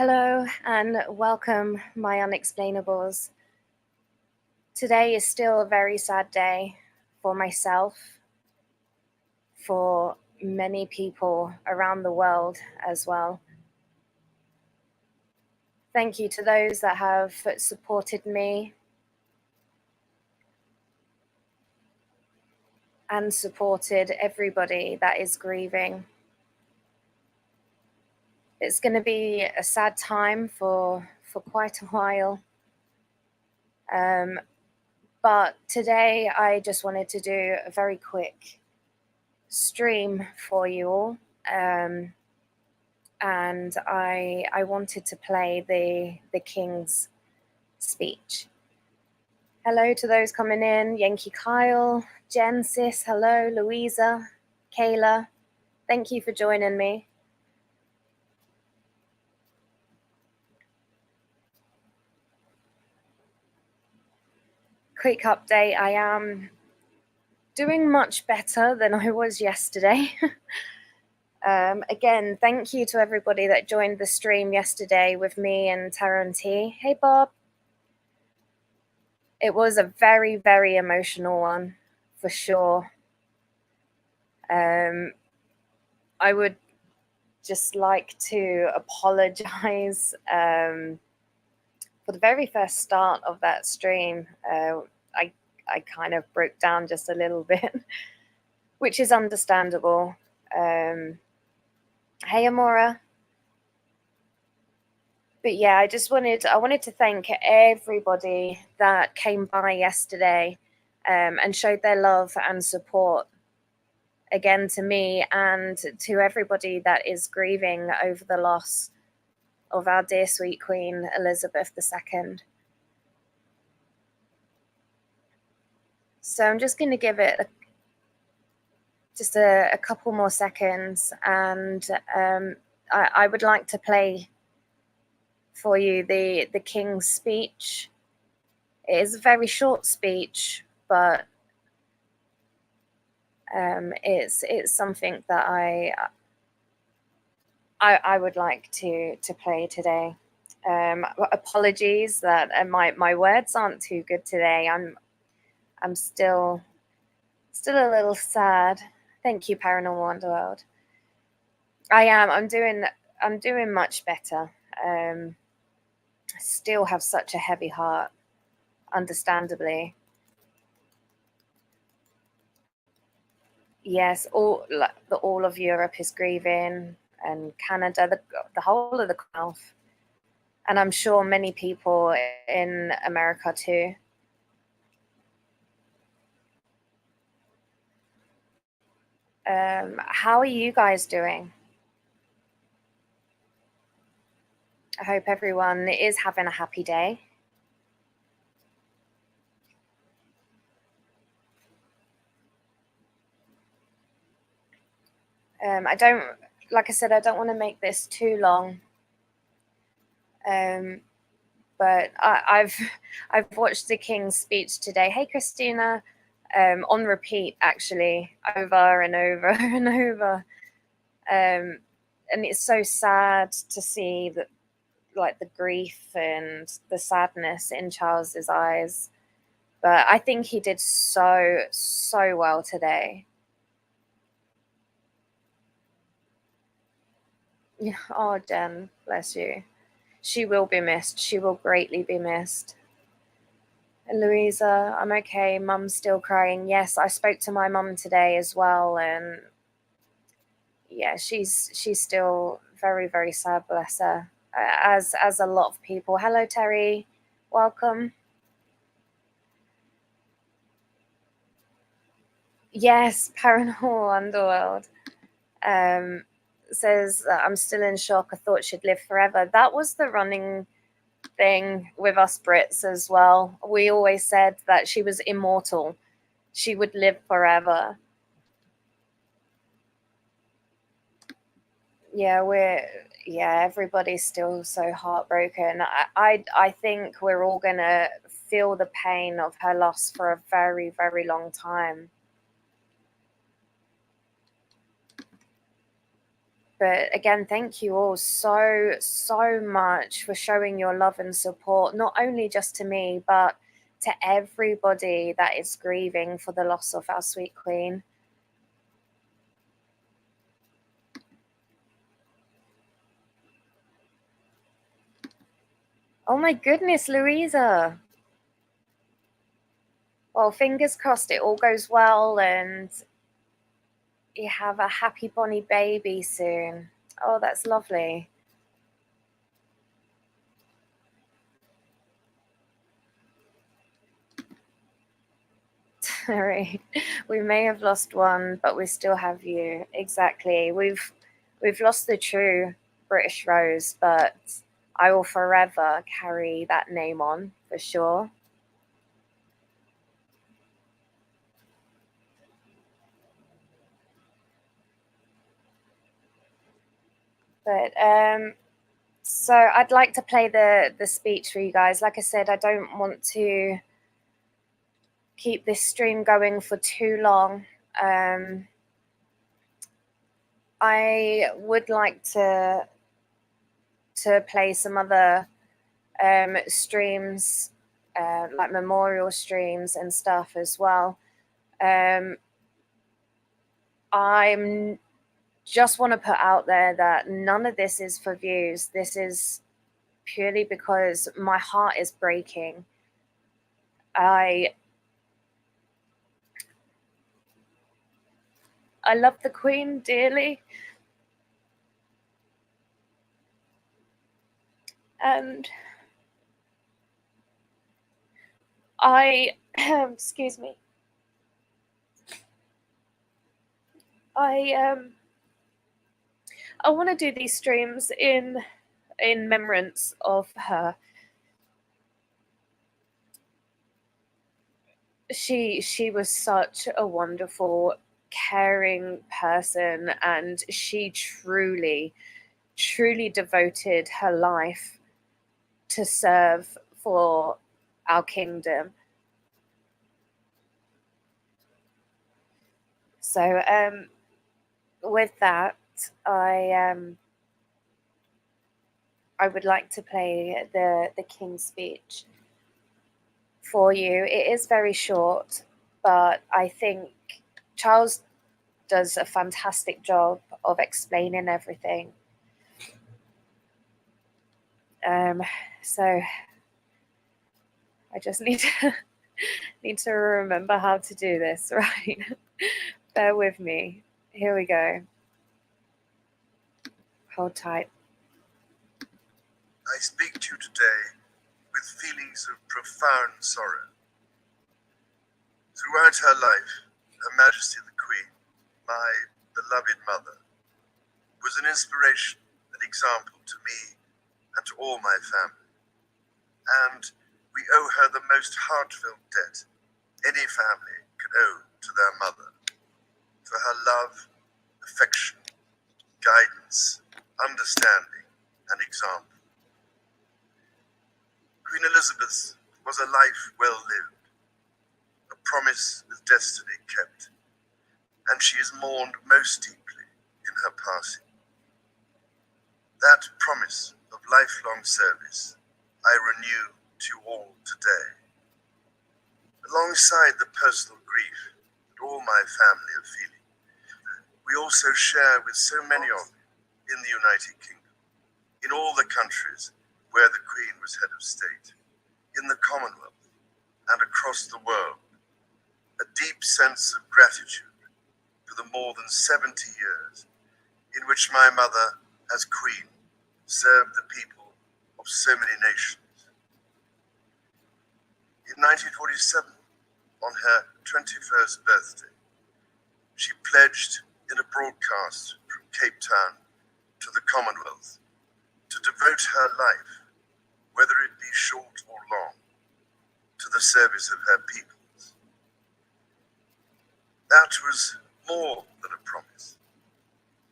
Hello and welcome, my unexplainables. Today is still a very sad day for myself, for many people around the world as well. Thank you to those that have supported me and supported everybody that is grieving. It's going to be a sad time for quite a while. But today I just wanted to do a very quick stream for you all. And I wanted to play the King's speech. Hello to those coming in. Yankee Kyle, Jen, Sis, hello, Louisa, Kayla. Thank you for joining me. Quick update, I am doing much better than I was yesterday. Again, thank you to everybody that joined the stream yesterday with me and Tara T. Hey, Bob. It was a very, very emotional one, for sure. I would just like to apologize for the very first start of that stream. I kind of broke down just a little bit, which is understandable. Hey, Amora. But yeah, I wanted to thank everybody that came by yesterday and showed their love and support again to me and to everybody that is grieving over the loss of our dear sweet Queen Elizabeth II. So I'm just going to give it just a couple more seconds, and I would like to play for you the King's speech. It is a very short speech, but it's something that I would like to play today. Apologies that my words aren't too good today. I'm still a little sad. Thank you, Paranormal Underworld. I'm doing much better. I still have such a heavy heart, understandably. Yes, all of Europe is grieving, and Canada, the whole of the Commonwealth, and I'm sure many people in America too. How are you guys doing? I hope everyone is having a happy day. Like I said, I don't want to make this too long. But I've watched the King's speech today. Hey, Christina, on repeat, actually, over and over and over. And it's so sad to see that, like, the grief and the sadness in Charles's eyes. But I think he did so well today. Yeah. Oh, Jen, bless you. She will be missed. She will greatly be missed. And Louisa, I'm okay. Mum's still crying. Yes, I spoke to my mum today as well, and yeah, she's still very, very sad, bless her. As a lot of people. Hello, Terry. Welcome. Yes, Paranormal Underworld. Says I'm still in shock. I thought she'd live forever. That was the running thing with us Brits as well. We always said that she was immortal. She would live forever. Yeah, everybody's still so heartbroken. I think we're all gonna feel the pain of her loss for a very, very long time. But again, thank you all so much for showing your love and support, not only just to me, but to everybody that is grieving for the loss of our sweet queen. Oh my goodness, Louisa. Well, fingers crossed it all goes well and you have a happy bonny baby soon. Oh, that's lovely. Sorry, we may have lost one, but we still have you. Exactly. We've lost the true British Rose, but I will forever carry that name on for sure. But so I'd like to play the speech for you guys. Like I said, I don't want to keep this stream going for too long. I would like to play some other streams, like memorial streams and stuff as well. I'm just want to put out there that none of this is for views. This is purely because my heart is breaking. I love the Queen dearly, and I excuse me. I want to do these streams in remembrance of her. She was such a wonderful, caring person, and she truly devoted her life to serve for our kingdom. So with that, I would like to play the King's Speech for you. It is very short, but I think Charles does a fantastic job of explaining everything. So I just need to remember how to do this, right? Bear with me. Here we go. Hold tight. I speak to you today with feelings of profound sorrow. Throughout her life, Her Majesty the Queen, my beloved mother, was an inspiration, an example to me and to all my family. And we owe her the most heartfelt debt any family can owe to their mother, for her love, affection, guidance, understanding, and example. Queen Elizabeth was a life well lived, a promise with destiny kept, and she is mourned most deeply in her passing. That promise of lifelong service I renew to you all today. Alongside the personal grief that all my family are feeling, we also share with so many of you in the United Kingdom, in all the countries where the Queen was head of state, in the Commonwealth and across the world, a deep sense of gratitude for the more than 70 years in which my mother, as Queen, served the people of so many nations. In 1947, on her 21st birthday, she pledged in a broadcast from Cape Town to the Commonwealth to devote her life, whether it be short or long, to the service of her peoples. That was more than a promise.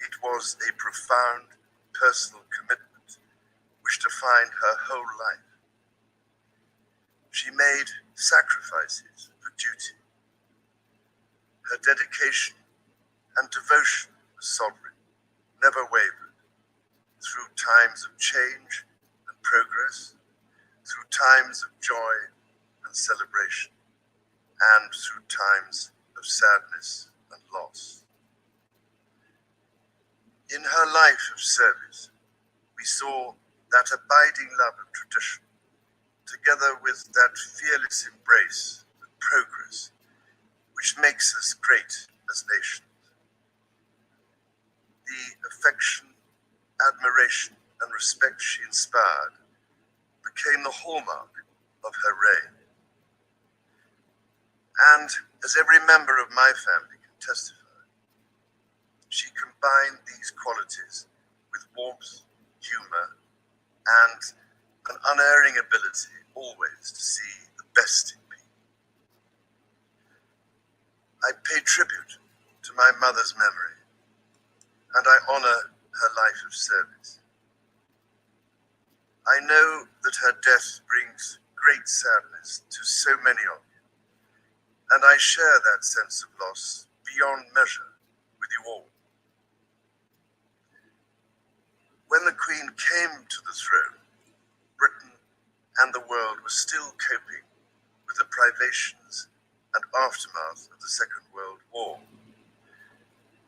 It was a profound personal commitment which defined her whole life. She made sacrifices for duty. Her dedication and devotion was sovereign. never wavered through times of change and progress, through times of joy and celebration, and through times of sadness and loss. In her life of service, we saw that abiding love of tradition, together with that fearless embrace of progress, which makes us great as nations. The affection, admiration, and respect she inspired became the hallmark of her reign. And as every member of my family can testify, she combined these qualities with warmth, humor, and an unerring ability always to see the best in people. I pay tribute to my mother's memory, and I honor her life of service. I know that her death brings great sadness to so many of you, and I share that sense of loss beyond measure with you all. When the Queen came to the throne, Britain and the world were still coping with the privations and aftermath of the Second World War,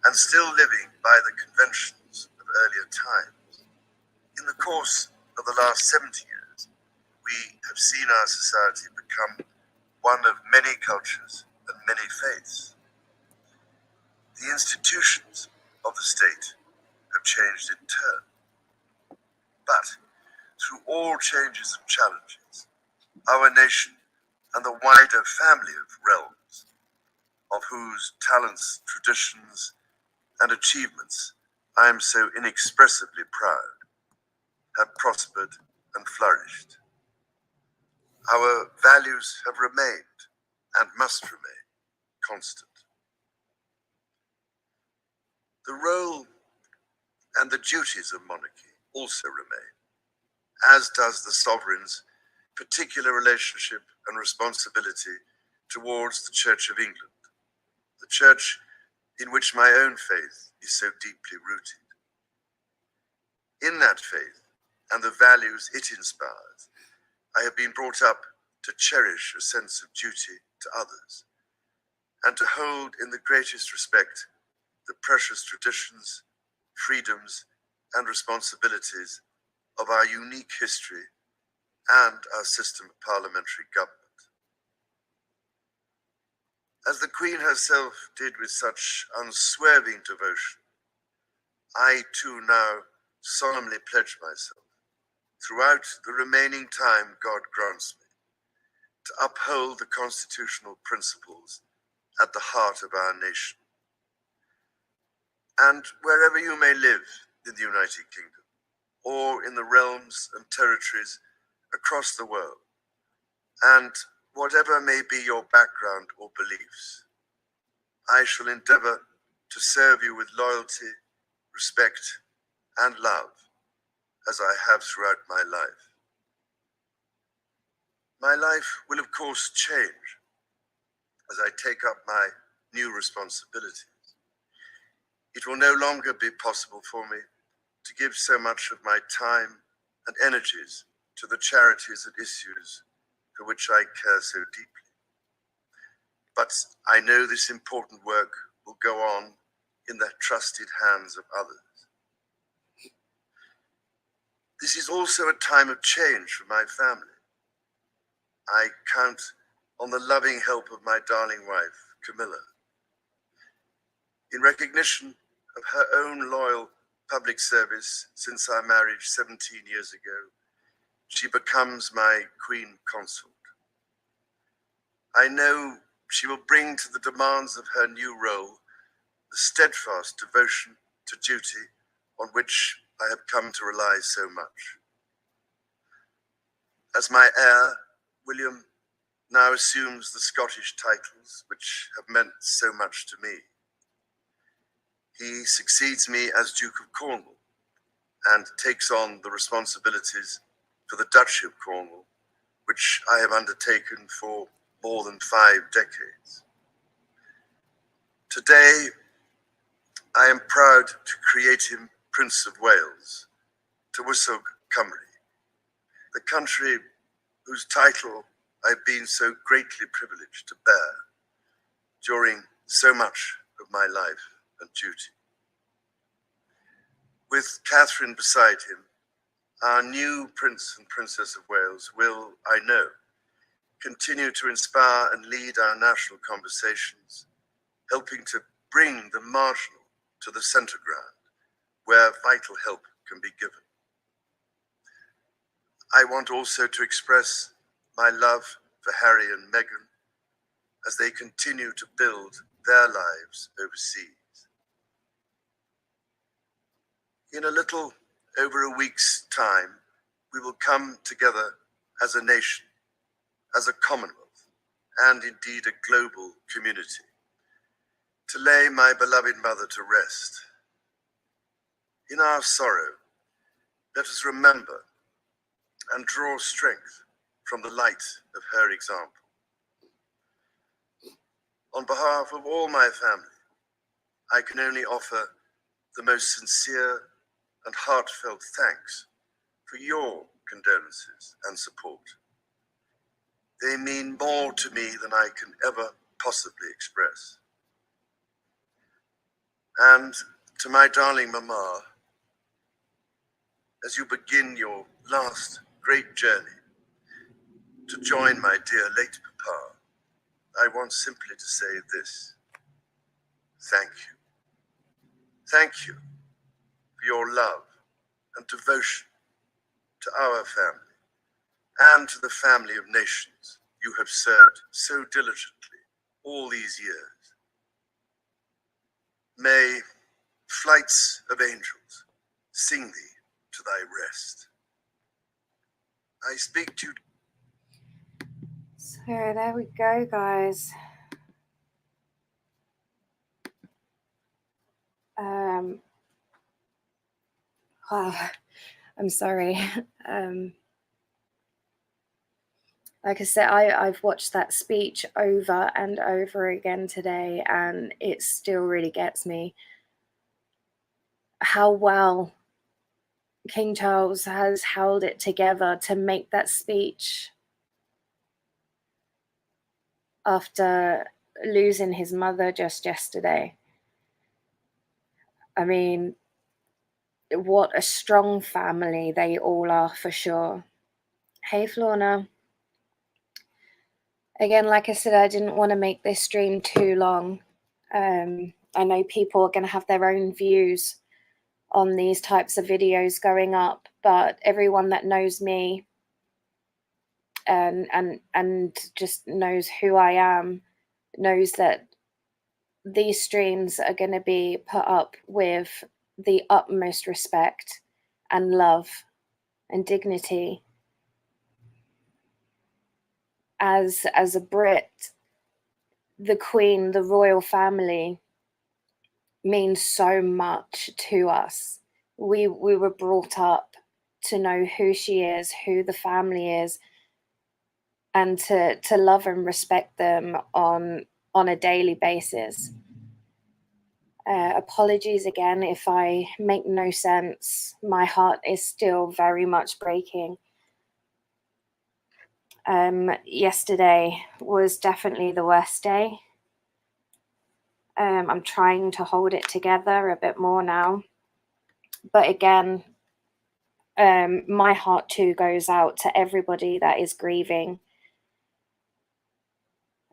and still living by the conventions of earlier times. In the course of the last 70 years, we have seen our society become one of many cultures and many faiths. The institutions of the state have changed in turn. But through all changes and challenges, our nation and the wider family of realms, of whose talents, traditions, and achievements I am so inexpressibly proud, have prospered and flourished. Our values have remained and must remain constant. The role and the duties of monarchy also remain, as does the sovereign's particular relationship and responsibility towards the Church of England, the church in which my own faith is so deeply rooted. In that faith and the values it inspires, I have been brought up to cherish a sense of duty to others, and to hold in the greatest respect the precious traditions, freedoms, and responsibilities of our unique history and our system of parliamentary government. As the Queen herself did with such unswerving devotion, I too now solemnly pledge myself, throughout the remaining time God grants me, to uphold the constitutional principles at the heart of our nation. And wherever you may live in the United Kingdom, or in the realms and territories across the world, and whatever may be your background or beliefs, I shall endeavor to serve you with loyalty, respect, and love, as I have throughout my life. My life will, of course, change as I take up my new responsibilities. It will no longer be possible for me to give so much of my time and energies to the charities and issues for which I care so deeply. But I know this important work will go on in the trusted hands of others. This is also a time of change for my family. I count on the loving help of my darling wife, Camilla. In recognition of her own loyal public service since our marriage 17 years ago, she becomes my Queen Consort. I know she will bring to the demands of her new role the steadfast devotion to duty on which I have come to rely so much. As my heir, William now assumes the Scottish titles which have meant so much to me. He succeeds me as Duke of Cornwall and takes on the responsibilities for the Duchy of Cornwall, which I have undertaken for more than 5 decades. Today, I am proud to create him Prince of Wales, to Wysog Cymru, the country whose title I've been so greatly privileged to bear during so much of my life and duty. With Catherine beside him, our new Prince and Princess of Wales will, I know, continue to inspire and lead our national conversations, helping to bring the marginal to the centre ground, where vital help can be given. I want also to express my love for Harry and Meghan as they continue to build their lives overseas. In a little over a week's time, we will come together as a nation, as a Commonwealth, and indeed a global community, to lay my beloved mother to rest. In our sorrow, let us remember and draw strength from the light of her example. On behalf of all my family, I can only offer the most sincere and heartfelt thanks for your condolences and support. They mean more to me than I can ever possibly express. And to my darling Mama, as you begin your last great journey to join my dear late Papa, I want simply to say this: thank you. Thank you for your love and devotion to our family and to the family of nations you have served so diligently all these years. May flights of angels sing thee to thy rest. I speak to you. So there we go, guys. I'm sorry. Like I said, I've watched that speech over and over again today, and it still really gets me how well King Charles has held it together to make that speech after losing his mother just yesterday. I mean, what a strong family they all are, for sure. Hey, Florna. Again, like I said, I didn't want to make this stream too long. I know people are going to have their own views on these types of videos going up, but everyone that knows me and just knows who I am knows that these streams are going to be put up with the utmost respect and love and dignity. As a Brit, the Queen, the royal family, means so much to us. We were brought up to know who she is, who the family is, and to love and respect them on a daily basis. Apologies again if I make no sense. My heart is still very much breaking. Yesterday was definitely the worst day. I'm trying to hold it together a bit more now. But again, my heart too goes out to everybody that is grieving.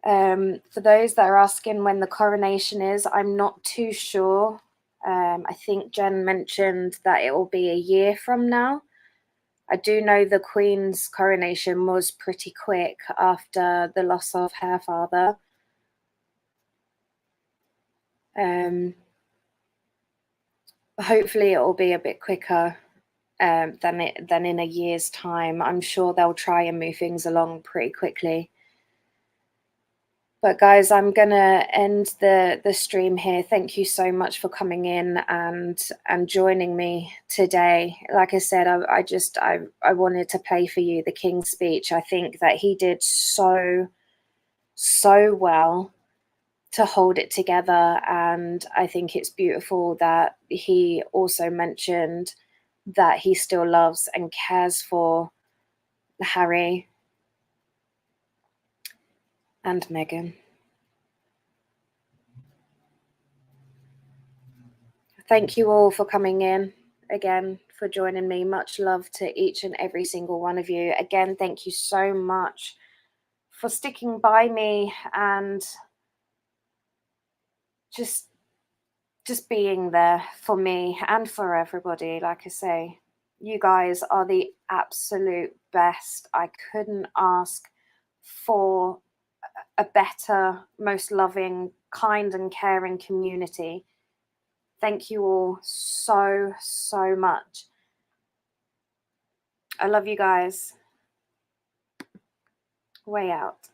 For those that are asking when the coronation is, I'm not too sure. I think Jen mentioned that it will be a year from now. I do know the Queen's coronation was pretty quick after the loss of her father. Hopefully it will be a bit quicker than in a year's time. I'm sure they'll try and move things along pretty quickly. But guys, I'm gonna end the stream here. Thank you so much for coming in and joining me today. Like I said, I wanted to play for you the King's speech. I think that he did so well to hold it together. And I think it's beautiful that he also mentioned that he still loves and cares for Harry and Meghan. Thank you all for coming in again, for joining me. Much love to each and every single one of you. Again, thank you so much for sticking by me and just being there for me and for everybody. Like I say, you guys are the absolute best. I couldn't ask for a better, most loving, kind and caring community. Thank you all so, so much. I love you guys. Way out.